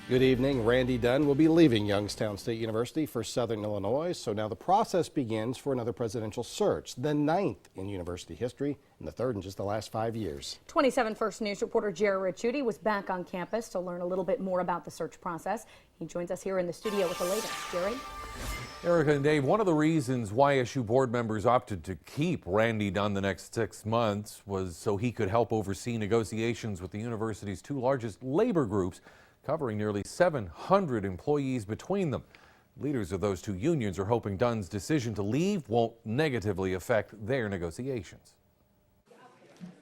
Good evening. Randy Dunn will be leaving Youngstown State University for Southern Illinois, so now the process begins for another presidential search, the 9th in university history and the 3rd in just the last 5 years. 27 First News reporter Gerry Ricciutti was back on campus to learn a little bit more about the search process. He joins us here in the studio with the latest. Gerry? Erica and Dave, one of the reasons YSU board members opted to keep Randy Dunn the next 6 months was so he could help oversee negotiations with the university's 2 largest labor groups, covering nearly 700 employees between them. Leaders of those 2 unions are hoping Dunn's decision to leave won't negatively affect their negotiations.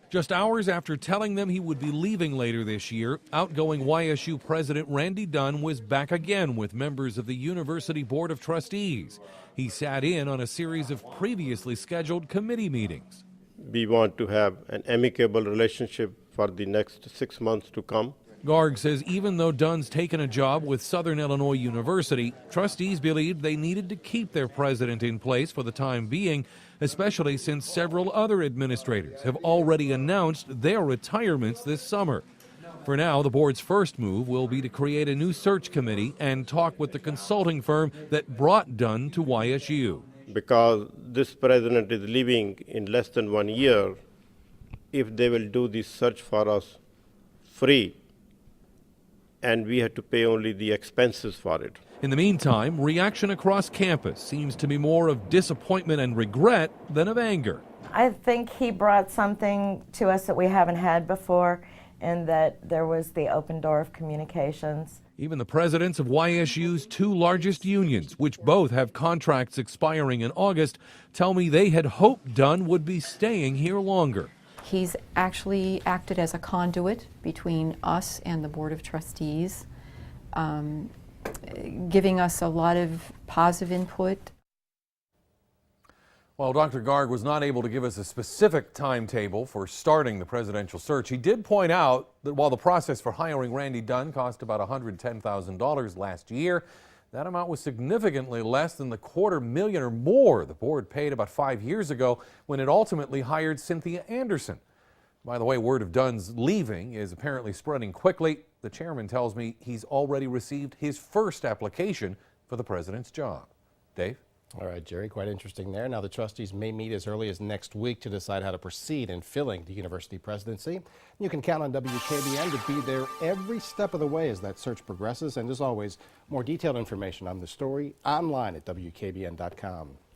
Just hours after telling them he would be leaving later this year, outgoing YSU President Randy Dunn was back again with members of the University Board of Trustees. He sat in on a series of previously scheduled committee meetings. We want to have an amicable relationship for the next 6 months to come. Garg says even though Dunn's taken a job with Southern Illinois University, trustees believed they needed to keep their president in place for the time being, especially since several other administrators have already announced their retirements this summer. For now, the board's first move will be to create a new search committee and talk with the consulting firm that brought Dunn to YSU. Because this president is leaving in less than 1 year, if they will do this search for us free, and we had to pay only the expenses for it. In the meantime, reaction across campus seems to be more of disappointment and regret than of anger. I think he brought something to us that we haven't had before, and that there was the open door of communications. Even the presidents of YSU's 2 largest unions, which both have contracts expiring in August, tell me they had hoped Dunn would be staying here longer. He's actually acted as a conduit between us and the Board of Trustees, giving us a lot of positive input. While Dr. Garg was not able to give us a specific timetable for starting the presidential search, he did point out that while the process for hiring Randy Dunn cost about $110,000 last year, that amount was significantly less than the $250,000 or more the board paid about 5 years ago when it ultimately hired Cynthia Anderson. By the way, word of Dunn's leaving is apparently spreading quickly. The chairman tells me he's already received his first application for the president's job. Dave? All right, Gerry, quite interesting there. Now, the trustees may meet as early as next week to decide how to proceed in filling the university presidency. You can count on WKBN to be there every step of the way as that search progresses. And as always, more detailed information on the story online at WKBN.com.